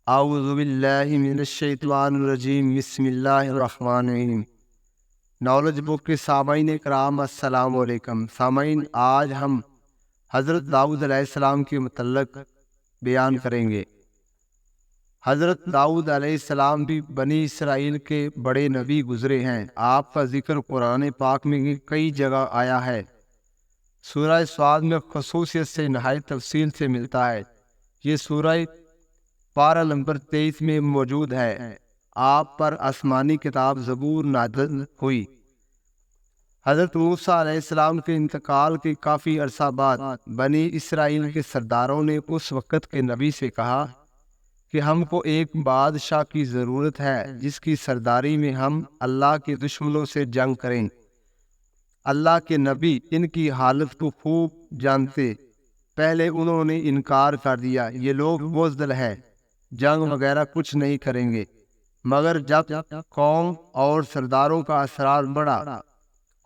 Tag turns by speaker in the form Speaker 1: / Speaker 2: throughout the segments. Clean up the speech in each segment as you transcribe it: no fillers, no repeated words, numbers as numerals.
Speaker 1: اعوذ باللہ من الشیطان الرجیم، بسم اللہ الرحمن الرحیم۔ نالج بک کے سامعین کرام السلام علیکم۔ سامعین، آج ہم حضرت داؤد علیہ السلام کے متعلق بیان کریں گے۔ حضرت داؤد علیہ السلام بھی بنی اسرائیل کے بڑے نبی گزرے ہیں۔ آپ کا ذکر قرآن پاک میں کئی جگہ آیا ہے۔ سورہ سعد میں خصوصیت سے نہایت تفصیل سے ملتا ہے۔ یہ سورہ پارہ نمبر 23 میں موجود ہے۔ آپ پر آسمانی کتاب زبور نازل ہوئی۔ حضرت موسیٰ علیہ السلام کے انتقال کے کافی عرصہ بعد بنی اسرائیل کے سرداروں نے اس وقت کے نبی سے کہا کہ ہم کو ایک بادشاہ کی ضرورت ہے جس کی سرداری میں ہم اللہ کے دشمنوں سے جنگ کریں۔ اللہ کے نبی ان کی حالت کو خوب جانتے۔ پہلے انہوں نے انکار کر دیا، یہ لوگ بزدل ہیں، جنگ وغیرہ کچھ نہیں کریں گے۔ مگر جب قوم اور سرداروں کا اصرار بڑھا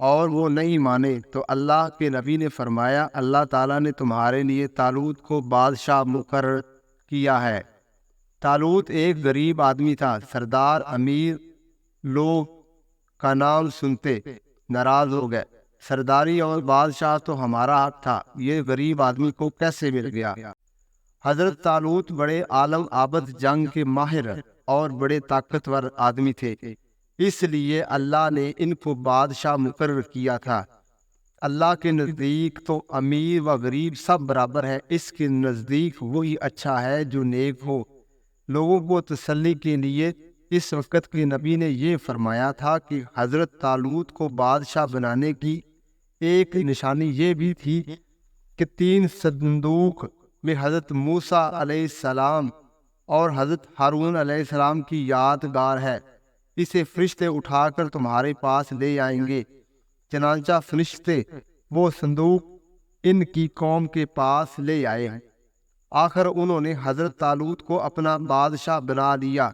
Speaker 1: اور وہ نہیں مانے تو اللہ کے نبی نے فرمایا، اللہ تعالیٰ نے تمہارے لیے طالوت کو بادشاہ مقرر کیا ہے۔ طالوت ایک غریب آدمی تھا۔ سردار امیر لوگ کا نام سنتے ناراض ہو گئے۔ سرداری اور بادشاہ تو ہمارا حق تھا، یہ غریب آدمی کو کیسے مل گیا؟ حضرت طالوت بڑے عالم آبد جنگ کے ماہر اور بڑے طاقتور آدمی تھے، اس لیے اللہ نے ان کو بادشاہ مقرر کیا تھا۔ اللہ کے نزدیک تو امیر و غریب سب برابر ہے، اس کے نزدیک وہی اچھا ہے جو نیک ہو۔ لوگوں کو تسلی کے لیے اس وقت کے نبی نے یہ فرمایا تھا کہ حضرت طالوت کو بادشاہ بنانے کی ایک نشانی یہ بھی تھی کہ 3 صندوق میں حضرت موسیٰ علیہ السلام اور حضرت ہارون علیہ السلام کی یادگار ہے، اسے فرشتے اٹھا کر تمہارے پاس لے آئیں گے۔ چنانچہ فرشتے وہ صندوق ان کی قوم کے پاس لے آئے ہیں۔ آخر انہوں نے حضرت طالوت کو اپنا بادشاہ بنا لیا۔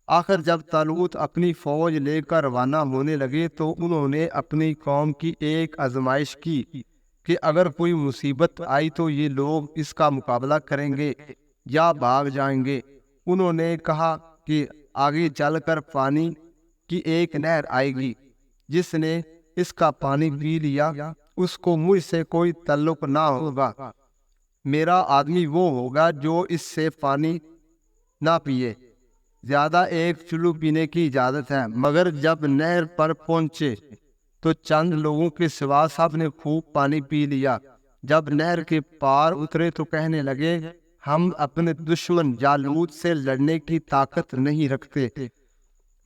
Speaker 1: آخر جب طالوت اپنی فوج لے کر روانہ ہونے لگے تو انہوں نے اپنی قوم کی ایک آزمائش کی کہ اگر کوئی مصیبت آئی تو یہ لوگ اس کا مقابلہ کریں گے یا بھاگ جائیں گے۔ انہوں نے کہا کہ آگے چل کر پانی کی ایک نہر آئے گی، جس نے اس کا پانی پی لیا اس کو مجھ سے کوئی تعلق نہ ہوگا۔ میرا آدمی وہ ہوگا جو اس سے پانی نہ پیے۔ زیادہ ایک چلو پینے کی اجازت ہے۔ مگر جب نہر پر پہنچے تو چند لوگوں کے سوا سب نے خوب پانی پی لیا۔ جب نہر کے پار اترے تو کہنے لگے، ہم اپنے دشمن جالوت سے لڑنے کی طاقت نہیں رکھتے۔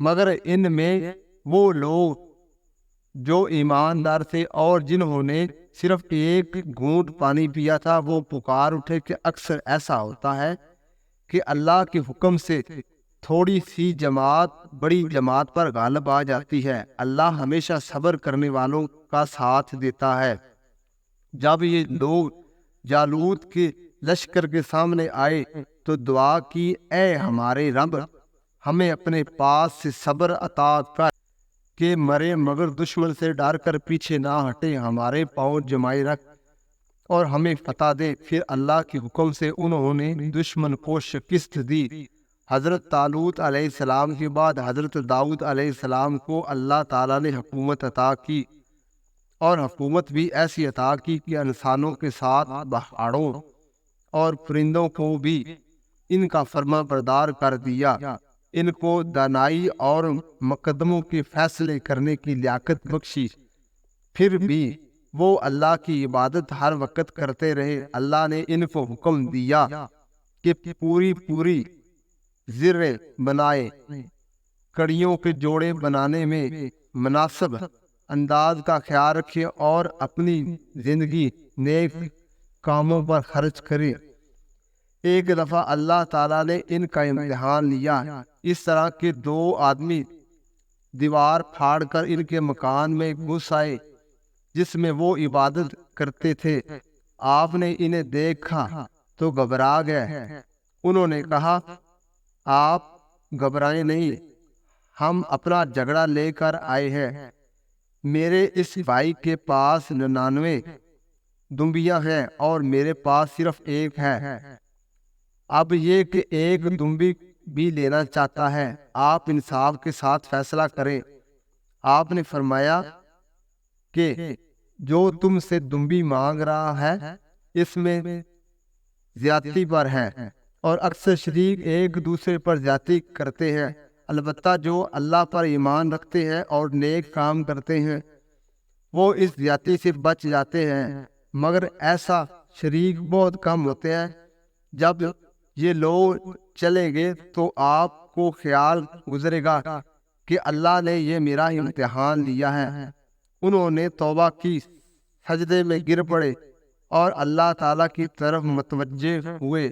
Speaker 1: مگر ان میں وہ لوگ جو ایماندار تھے اور جنہوں نے صرف ایک گھونٹ پانی پیا تھا، وہ پکار اٹھے کہ اکثر ایسا ہوتا ہے کہ اللہ کے حکم سے تھوڑی سی جماعت بڑی جماعت پر غالب آ جاتی ہے۔ اللہ ہمیشہ صبر کرنے والوں کا ساتھ دیتا ہے۔ جب یہ لوگ جالوت کے لشکر کے سامنے آئے تو دعا کی، اے ہمارے رب، ہمیں اپنے پاس سے صبر عطا کر کہ مرے مگر دشمن سے ڈر کر پیچھے نہ ہٹے، ہمارے پاؤں جمائے رکھ اور ہمیں فتح دے۔ پھر اللہ کے حکم سے انہوں نے دشمن کو شکست دی۔ حضرت طالوت علیہ السلام کے بعد حضرت داؤد علیہ السلام کو اللہ تعالیٰ نے حکومت عطا کی، اور حکومت بھی ایسی عطا کی کہ انسانوں کے ساتھ پہاڑوں اور پرندوں کو بھی ان کا فرما بردار کر دیا۔ ان کو دانائی اور مقدموں کے فیصلے کرنے کی لیاقت بخشی۔ پھر بھی وہ اللہ کی عبادت ہر وقت کرتے رہے۔ اللہ نے ان کو حکم دیا کہ پوری زرے بنائے، کڑیوں کے جوڑے بنانے میں مناسب انداز کا خیال رکھے اور اپنی زندگی نیک کاموں پر خرچ کرے۔ ایک دفعہ اللہ تعالیٰ نے ان کا امتحان لیا۔ اس طرح کے 2 آدمی دیوار پھاڑ کر ان کے مکان میں گھس آئے جس میں وہ عبادت کرتے تھے۔ آپ نے انہیں دیکھا تو گھبرا گئے۔ انہوں نے کہا، آپ گھبرائیں نہیں، ہم اپنا جھگڑا لے کر آئے ہیں۔ میرے اس بھائی کے پاس 99 دمبیاں ہیں اور میرے پاس صرف ایک ہے۔ اب یہ کہ ایک دمبی بھی لینا چاہتا ہے، آپ انصاف کے ساتھ فیصلہ کریں۔ آپ نے فرمایا کہ جو تم سے دمبی مانگ رہا ہے اس میں زیادتی پر ہے، اور اکثر شریک ایک دوسرے پر زیادتی کرتے ہیں، البتہ جو اللہ پر ایمان رکھتے ہیں اور نیک کام کرتے ہیں وہ اس زیادتی سے بچ جاتے ہیں، مگر ایسا شریک بہت کم ہوتے ہیں۔ جب یہ لوگ چلیں گے تو آپ کو خیال گزرے گا کہ اللہ نے یہ میرا امتحان لیا ہے۔ انہوں نے توبہ کی، سجدے میں گر پڑے اور اللہ تعالیٰ کی طرف متوجہ ہوئے۔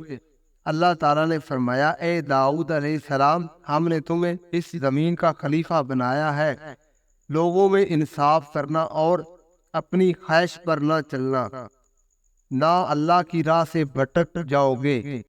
Speaker 1: اللہ تعالیٰ نے فرمایا، اے داؤد علیہ السلام، ہم نے تمہیں اس زمین کا خلیفہ بنایا ہے، لوگوں میں انصاف کرنا اور اپنی خواہش پر نہ چلنا، نہ اللہ کی راہ سے بھٹک جاؤ گے۔